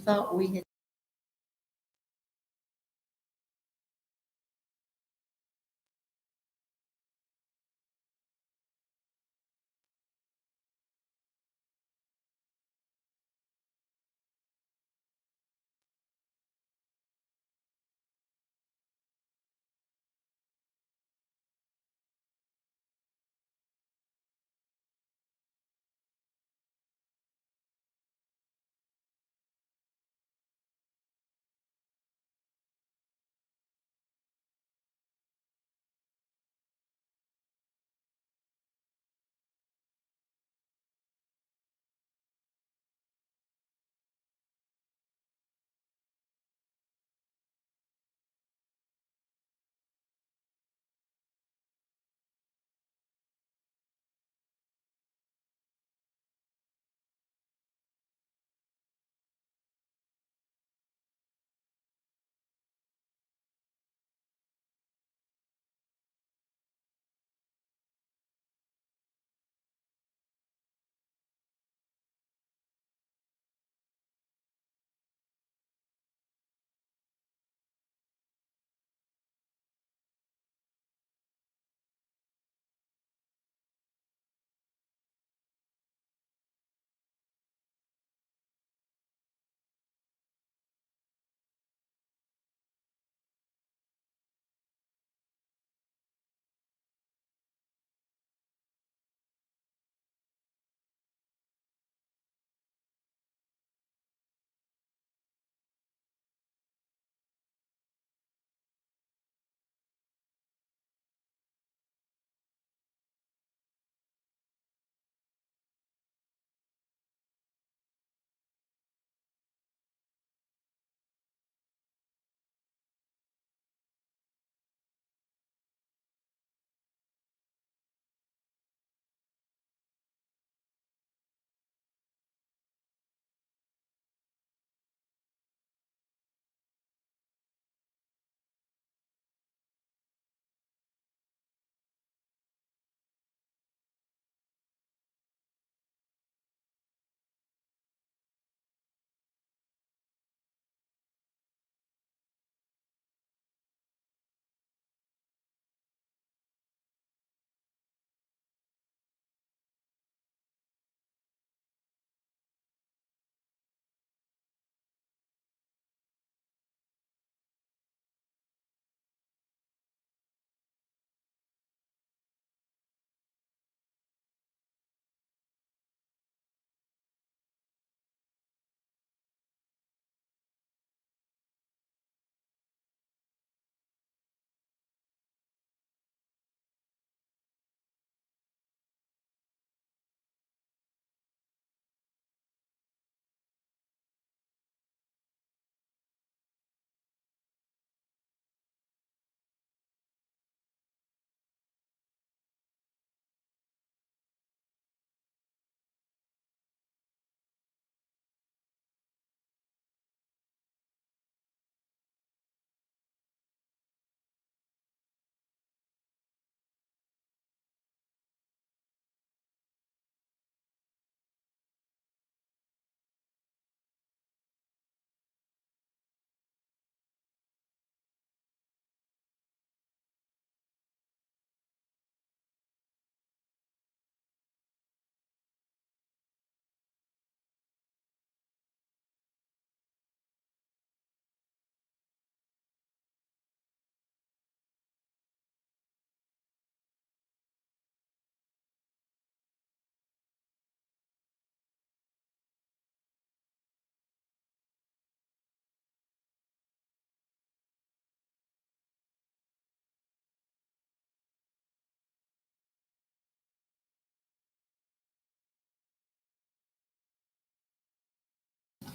thought we had.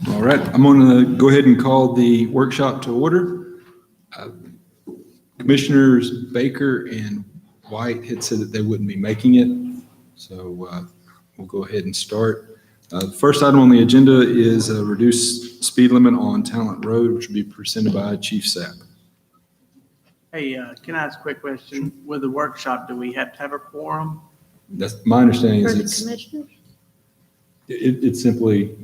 All right, I'm going to go ahead and call the workshop to order. Commissioners Baker and White had said that they wouldn't be making it, so we'll go ahead and start. The first item on the agenda is a reduced speed limit on Talent Road, which will be presented by Chief Sapp. Hey, can I ask a quick question? With the workshop, do we have to have a quorum? That's my understanding For is the it's commissioners? it's simply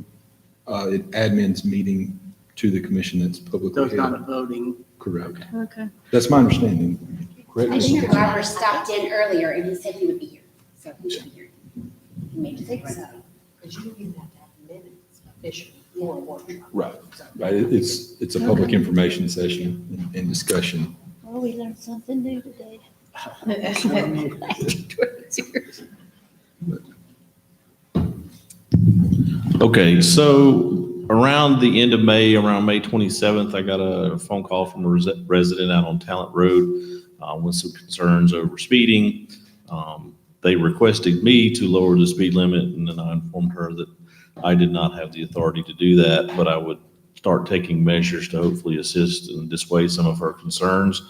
Admin's meeting to the commission that's publicly So it's not a held. voting. Correct. Okay. That's my understanding. Correct? I think Robert stopped in earlier and he said he would be here, so he should be here. He made it. Think so, because you have to have minutes officially for a workshop. Right, right. It's a public information session and discussion. Well, we learned something new today. Okay, so around the end of May, around May 27th, I got a phone call from a resident out on Talent Road with some concerns over speeding. They requested me to lower the speed limit, and then I informed her that I did not have the authority to do that, but I would start taking measures to hopefully assist and dissuade some of her concerns.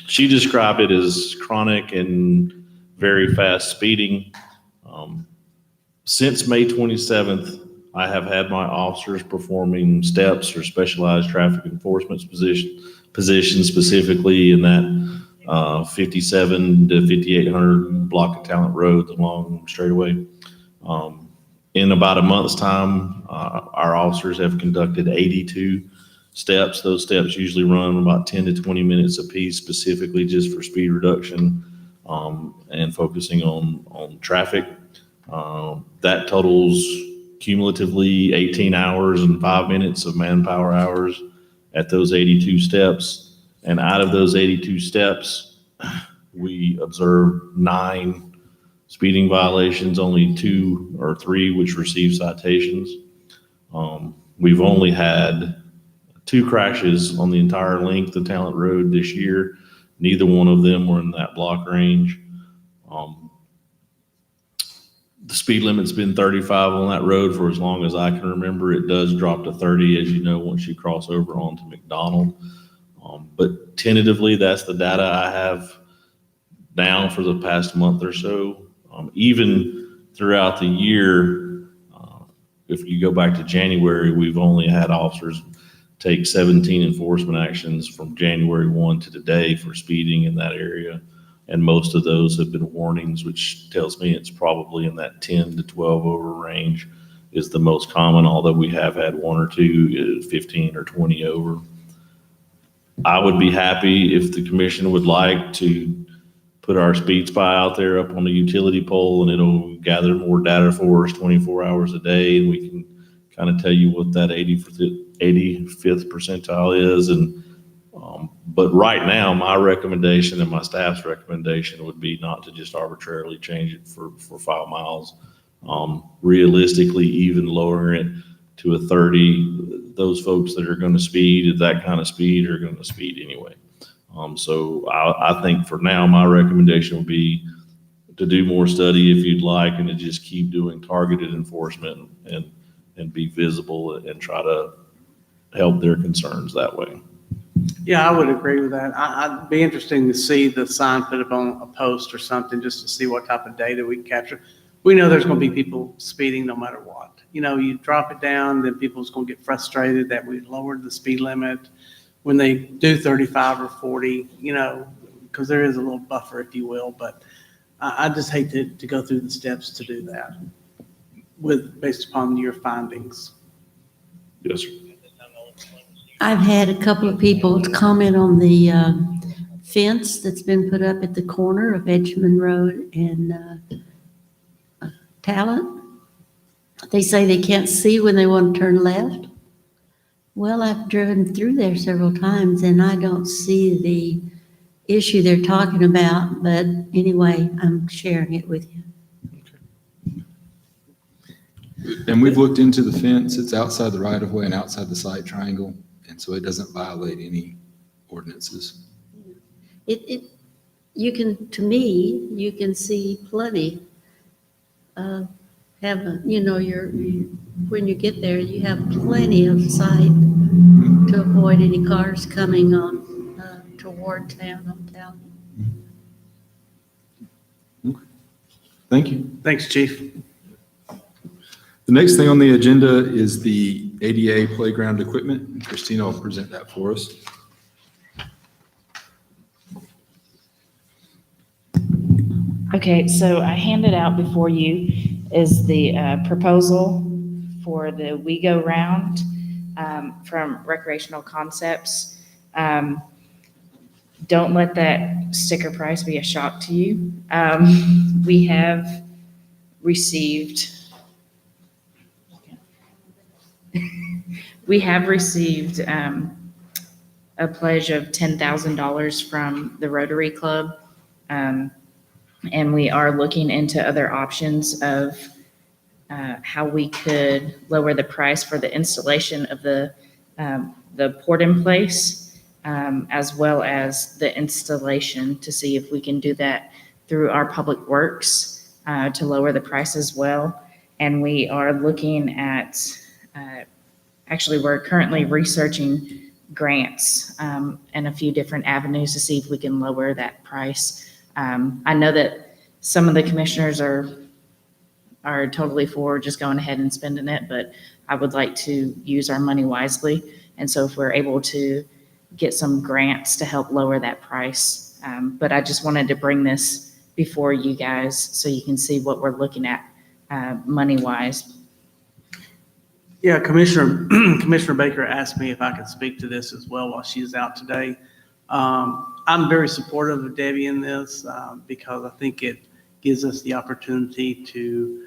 She described it as chronic and very fast speeding. Since May 27th, I have had my officers performing steps or specialized traffic enforcement positions specifically in that 57 to 5800 block of Talent Road, the long straightaway. In about a month's time, our officers have conducted 82 steps. Those steps usually run about 10 to 20 minutes apiece, specifically just for speed reduction and focusing on traffic. That totals cumulatively 18 hours and 5 minutes of manpower hours at those 82 steps. And out of those 82 steps, we observed 9 speeding violations, only 2 or 3 which received citations. We've only had 2 crashes on the entire length of Talent Road this year. Neither one of them were in that block range. The speed limit's been 35 on that road for as long as I can remember. It does drop to 30, as you know, once you cross over onto McDonald. But tentatively, that's the data I have now for the past month or so. Even throughout the year, if you go back to January, we've only had officers take 17 enforcement actions from January 1 to today for speeding in that area. And most of those have been warnings, which tells me it's probably in that 10 to 12 over range is the most common, although we have had 1 or 2 15 or 20 over. I would be happy if the commission would like to put our speed spy out there up on the utility pole, and it'll gather more data for us 24 hours a day, and we can kind of tell you what that 85th percentile is. And but right now, my recommendation and my staff's recommendation would be not to just arbitrarily change it for 5 miles. Realistically, even lowering it to a 30, those folks that are going to speed at that kind of speed are going to speed anyway. So I think for now, my recommendation would be to do more study if you'd like, and to just keep doing targeted enforcement and be visible and try to help their concerns that way. Yeah, I would agree with that. I'd be interesting to see the sign put up on a post or something, just to see what type of data we can capture. We know there's going to be people speeding no matter what. You know, you drop it down, then people's going to get frustrated that we lowered the speed limit when they do 35 or 40, you know, because there is a little buffer, if you will. But I just hate to go through the steps to do that based upon your findings. Yes, sir. I've had a couple of people comment on the fence that's been put up at the corner of Edgemond Road and Talent. They say they can't see when they want to turn left. Well, I've driven through there several times and I don't see the issue they're talking about, but anyway, I'm sharing it with you. And we've looked into the fence. It's outside the right of way and outside the site triangle. And so it doesn't violate any ordinances. You can, to me, you can see plenty. When you get there, you have plenty of sight to avoid any cars coming on toward town on town. Okay. Thank you. Thanks, Chief. The next thing on the agenda is the ADA playground equipment. Christina will present that for us. Okay, so I handed out before you is the proposal for the We Go Round from Recreational Concepts. Don't let that sticker price be a shock to you. We have received a pledge of $10,000 from the Rotary Club. And we are looking into other options of how we could lower the price for the installation of the port in place, as well as the installation, to see if we can do that through our public works to lower the price as well. And we are looking at, actually, we're currently researching grants and a few different avenues to see if we can lower that price. I know that some of the commissioners are totally for just going ahead and spending it, but I would like to use our money wisely. And so if we're able to get some grants to help lower that price, but I just wanted to bring this before you guys so you can see what we're looking at money-wise. Yeah, Commissioner Baker asked me if I could speak to this as well while she's out today. I'm very supportive of Debbie in this because I think it gives us the opportunity to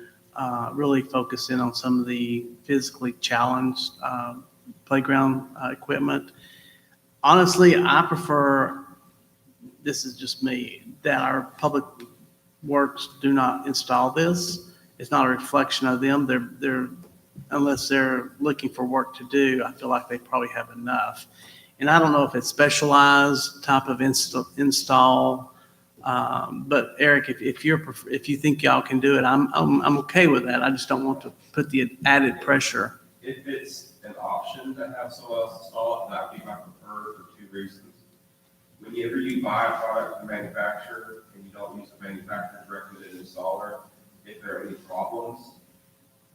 really focus in on some of the physically challenged playground equipment. Honestly, I prefer, this is just me, that our public works do not install this. It's not a reflection of them. They're unless they're looking for work to do, I feel like they probably have enough. And I don't know if it's specialized type of install, but Eric, if you think y'all can do it, I'm okay with that. I just don't want to put the added pressure. If it's an option to have someone else install it, that would be my preferred for two reasons. Whenever you buy a product from a manufacturer and you don't use the manufacturer's recommended installer, if there are any problems,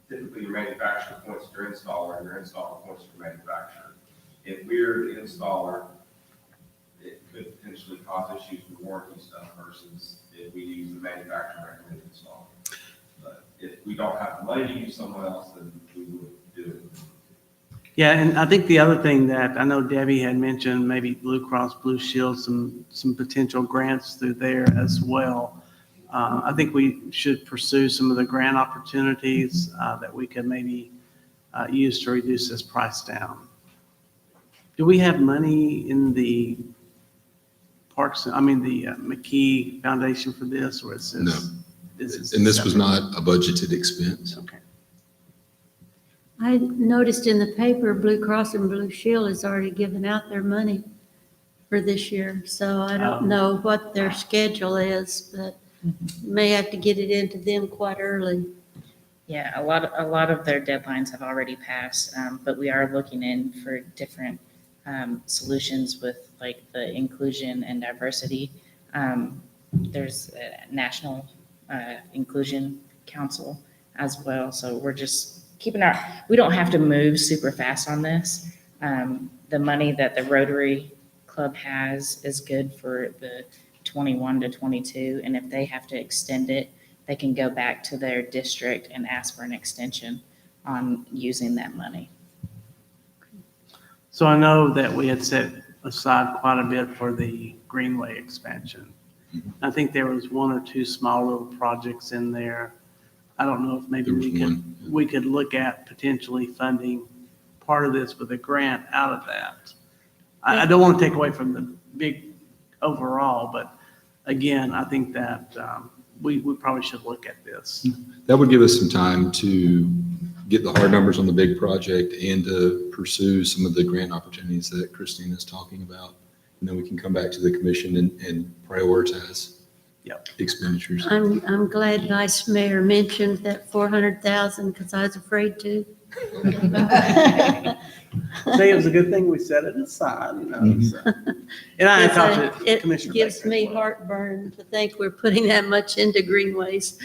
typically your manufacturer points to your installer and your installer points to your manufacturer. If we're the installer, it could potentially cause issues with warranty stuff versus if we use the manufacturer recommended installer. But if we don't have the money to use someone else, then we would do it. Yeah, and I think the other thing that I know Debbie had mentioned, maybe Blue Cross Blue Shield, some potential grants through there as well. I think we should pursue some of the grant opportunities that we could maybe use to reduce this price down. Do we have money in the parks, the McKee Foundation for this, or is this? No. And this was not a budgeted expense. Okay. I noticed in the paper, Blue Cross and Blue Shield has already given out their money for this year. So I don't know what their schedule is, but may have to get it into them quite early. Yeah, a lot of their deadlines have already passed, but we are looking in for different solutions with like the inclusion and diversity. There's a National Inclusion Council as well. So we're just keeping we don't have to move super fast on this. The money that the Rotary Club has is good for the 21 to 22. And if they have to extend it, they can go back to their district and ask for an extension on using that money. So I know that we had set aside quite a bit for the Greenway expansion. I think there was one or two small little projects in there. I don't know if maybe we could look at potentially funding part of this with a grant out of that. I don't want to take away from the big overall, but again, I think that we probably should look at this. That would give us some time to get the hard numbers on the big project and to pursue some of the grant opportunities that Christine is talking about. And then we can come back to the commission and prioritize expenditures. I'm glad Vice Mayor mentioned that 400,000 because I was afraid to. Say it was a good thing we set it aside, so. And I talked to It Commissioner gives Baker me as well. heartburn to think we're putting that much into greenways.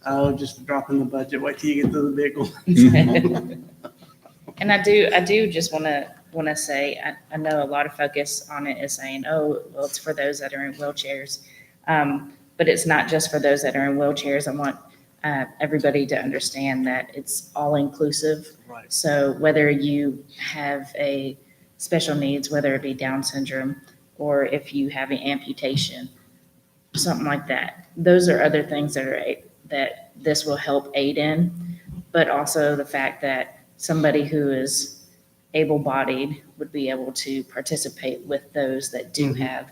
Oh, just a drop in the budget. Wait till you get to the big one. And I do just want to say, I know a lot of focus on it is saying, oh, well, it's for those that are in wheelchairs. But it's not just for those that are in wheelchairs. I want everybody to understand that it's all inclusive. Right. So whether you have a special needs, whether it be Down syndrome, or if you have an amputation, something like that, those are other things that this will help aid in. But also the fact that somebody who is able-bodied would be able to participate with those that do have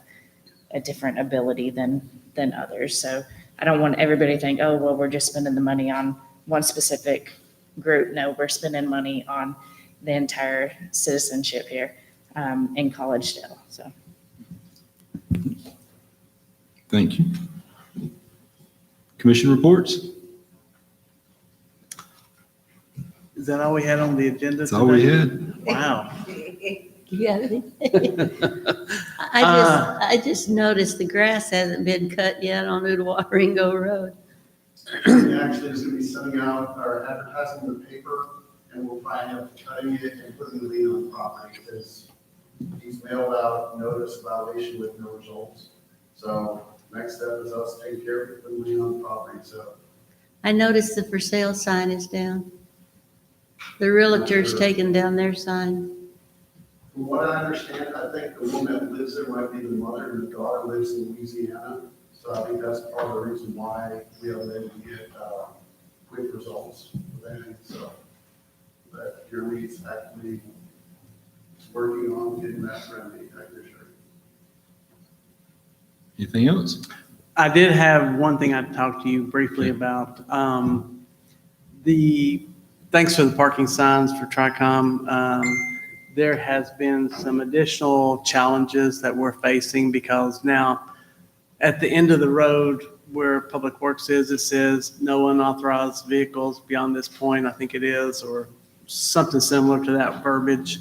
a different ability than others. So I don't want everybody to think, oh, well, we're just spending the money on one specific group. No, we're spending money on the entire citizenship here in Collegedale. So Thank you. Commission reports? Is that all we had on the agenda? That's all we today? had. Wow. You got anything? I just noticed the grass hasn't been cut yet on Udawaringo Road. We actually is gonna be sending out our advertising in the paper, and we'll probably have cutting it and putting the lien on the property, because he's mailed out notice of violation with no results. So next step is us taking care of it, putting the lien on the property, so. I noticed the for sale sign is down. The realtor's taken down their sign. From what I understand, I think the woman that lives there might be the mother, and the daughter lives in Louisiana. So I think that's part of the reason why we haven't been able to get quick results with anything, so. But Jeremy's actually working on getting that remedy, I can assure you. Anything else? I did have one thing I'd talk to you briefly about. Thanks for the parking signs for Tricom. There has been some additional challenges that we're facing because now at the end of the road where Public Works is, it says no unauthorized vehicles beyond this point, I think it is, or something similar to that verbiage.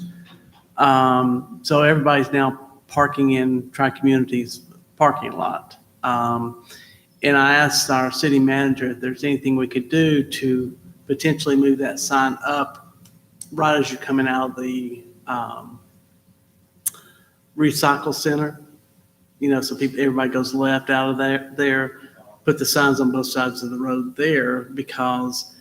So everybody's now parking in Tri-Community's parking lot. And I asked our city manager if there's anything we could do to potentially move that sign up right as you're coming out of the recycle center. You know, so everybody goes left out of there, put the signs on both sides of the road there, because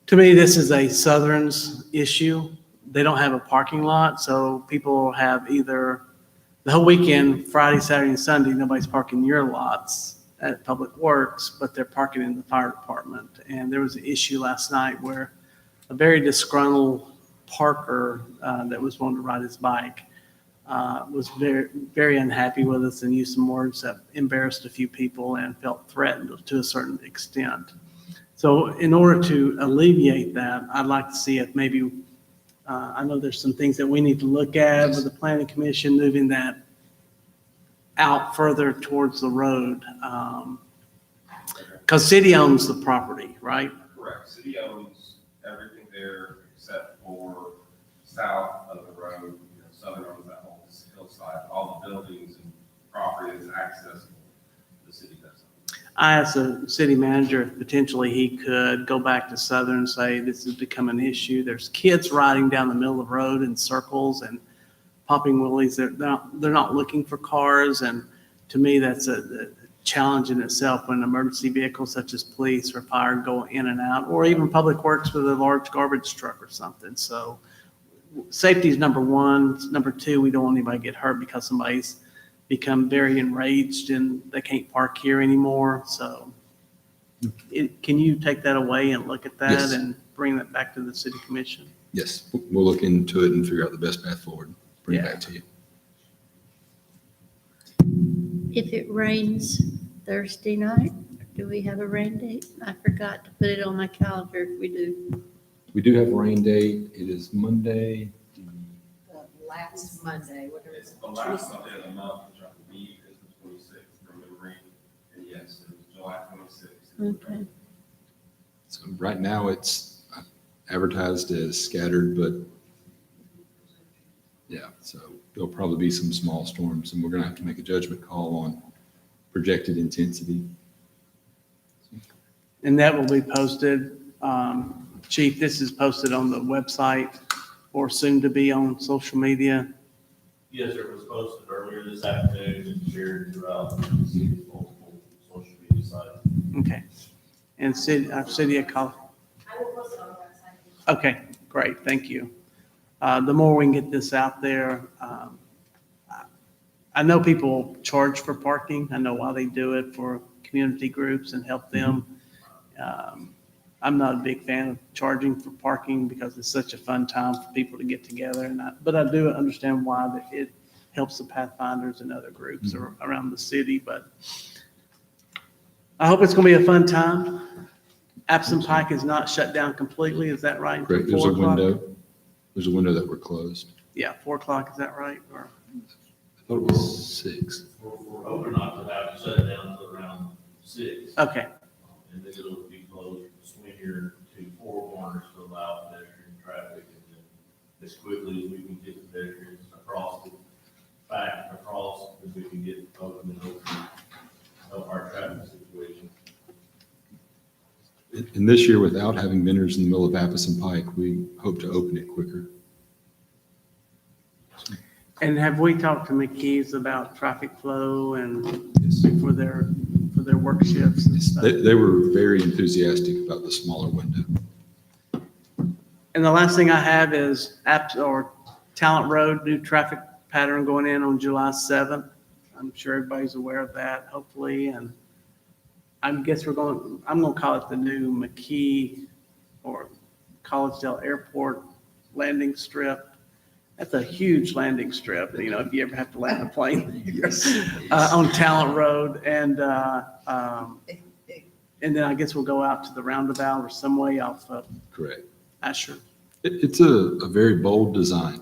to me, this is a Southern's issue. They don't have a parking lot, so people have either the whole weekend, Friday, Saturday, and Sunday, nobody's parking your lots at Public Works, but they're parking in the fire department. And there was an issue last night where a very disgruntled parker that was wanting to ride his bike was very, very unhappy with us and used some words that embarrassed a few people and felt threatened to a certain extent. So in order to alleviate that, I'd like to see if maybe, I know there's some things that we need to look at with the planning commission, moving that out further towards the road. Because city owns the property, right? Correct. City owns everything there except for south of the road. You know, Southern owns that whole hillside. All the buildings and property is accessible. The city doesn't. I asked the city manager if potentially he could go back to Southern and say, this has become an issue. There's kids riding down the middle of the road in circles and popping wheelies. They're not looking for cars. And to me, that's a challenge in itself when emergency vehicles such as police or fire go in and out, or even Public Works with a large garbage truck or something. So safety is number one. Number two, we don't want anybody to get hurt because somebody's become very enraged and they can't park here anymore. So can you take that away and look at that Yes. and bring that back to the city commission? Yes, we'll look into it and figure out the best path forward. Bring it Yeah. back to you. If it rains Thursday night, do we have a rain date? I forgot to put it on my calendar if we do. We do have a rain date. It is Monday. The last Monday, whatever It's the last Sunday of the month, which I believe is the 26th from memory. And yes, it was July 26th. Okay. So right now it's advertised as scattered, but yeah, so there'll probably be some small storms and we're going to have to make a judgment call on projected intensity. And that will be posted. Chief, this is posted on the website or soon to be on social media. Yes, sir, it was posted earlier this afternoon and shared throughout the city's multiple social media sites. Okay. and city of Col. I will post it on the website. Okay, great, thank you. The more we can get this out there, I know people charge for parking. I know why they do it for community groups and help them. I'm not a big fan of charging for parking because it's such a fun time for people to get together. But I do understand why that it helps the Pathfinders and other groups around the city. But I hope it's going to be a fun time. Absent Pike is not shut down completely. Is that right? Correct, there's 4 a o'clock? window. There's a window that we're closed. Yeah, 4 o'clock. Is that right? Or I thought it was 6. We're hoping not to have to shut it down until around 6. okay. And then it'll be closed between here to 4 corners to allow pedestrian traffic. And then as quickly as we can get the pedestrians across, back across, as we can get open and open, help our traffic situation. And this year, without having vendors in the middle of Apis and Pike, we hope to open it quicker. And have we talked to McKee's about traffic flow and Yes. for their work shifts and stuff? They were very enthusiastic about the smaller window. And the last thing I have is Talent Road, new traffic pattern going in on July 7th. I'm sure everybody's aware of that, hopefully, and I guess I'm going to call it the new McKee or Collegedale Airport landing strip. That's a huge landing strip, if you ever have to land a plane on Talent Road. And then I guess we'll go out to the roundabout or some way off of Correct. Asher. It's a very bold design.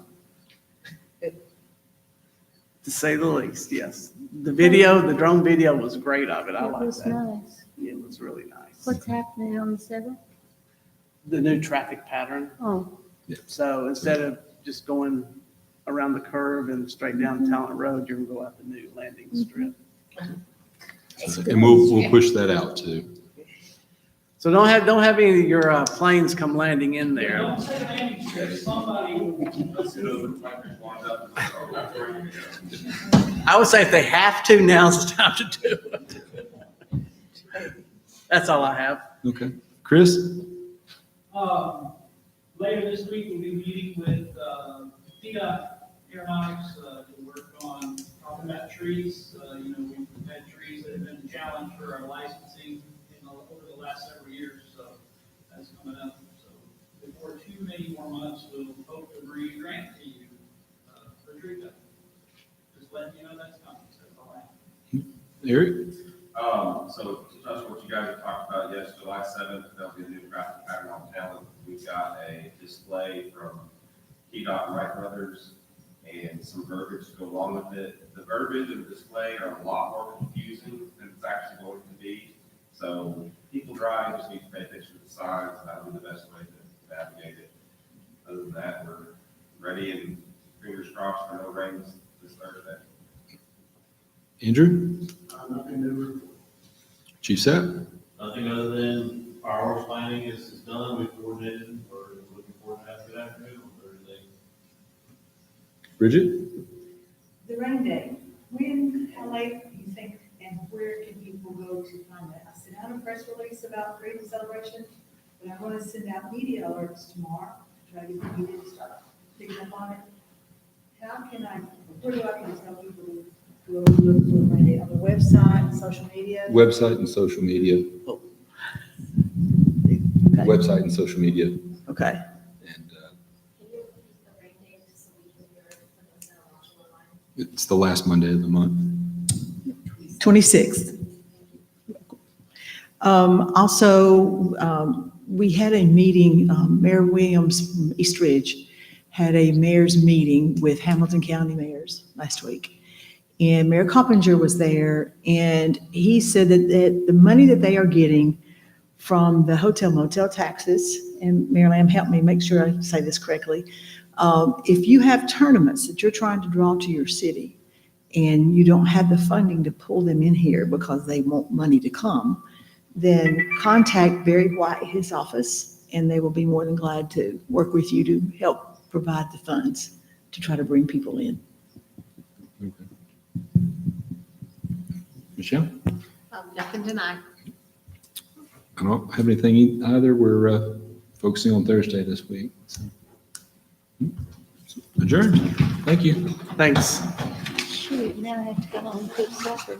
To say the least, yes. The drone video was great of it. I It like was that. nice. It was really nice. What's happening on the 7th? The new traffic pattern. Oh, So instead of just going around the curve and straight down Talent Road, you're gonna go out the new landing strip. And we'll push that out too. So don't have any of your planes come landing in there. I would say if they have to, now's the time to do it. That's all I have. Okay. Chris? Later this week, we'll be meeting with TDOT Aeronautics to work on talking about trees. We've had trees that have been a challenge for our licensing over the last several years, so that's coming up. So before too many more months, we'll hope to bring a grant to you for tree cutting. Just letting you know that's coming. So that's all I have. Eric? So to touch on what you guys have talked about, yes, July 7th, there'll be a new traffic pattern on Talent. We've got a display from KDOT and Wright Brothers and some verbiage to go along with it. The verbiage and the display are a lot more confusing than it's actually going to be. So people driving just need to pay attention to the signs. That'll be the best way to navigate it. Other than that, we're ready and fingers crossed for no rain this Thursday. Andrew? Nothing new. Chief Sapp? Nothing other than fireworks planning is done. We've coordinated. We're looking forward to having a good afternoon on Thursday. Bridget? The rain day, when, how late do you think, and where can people go to find that? I sent out a press release about freedom celebration, but I'm going to send out media alerts tomorrow to try to get the media to start picking up on it. How can where do I can tell people to go look for the rain day? On the website, social media? Website and social media. Okay. Website and social media. Okay. And Can you repeat the rain date just so we can hear it for those that are watching online? it's the last Monday of the month. 26th. Also, we had a meeting, Mayor Williams from East Ridge had a mayor's meeting with Hamilton County mayors last week. And Mayor Coppinger was there, and he said that the money that they are getting from the hotel motel taxes, and Mayor Lamb, help me make sure I say this correctly. If you have tournaments that you're trying to draw to your city and you don't have the funding to pull them in here because they want money to come, then contact Barry White, his office, and they will be more than glad to work with you to help provide the funds to try to bring people in. Michelle? Nothing tonight. I don't have anything either. We're focusing on Thursday this week. So. Adjourned. Thank you. Thanks. Shoot, now I have to go home and cook supper.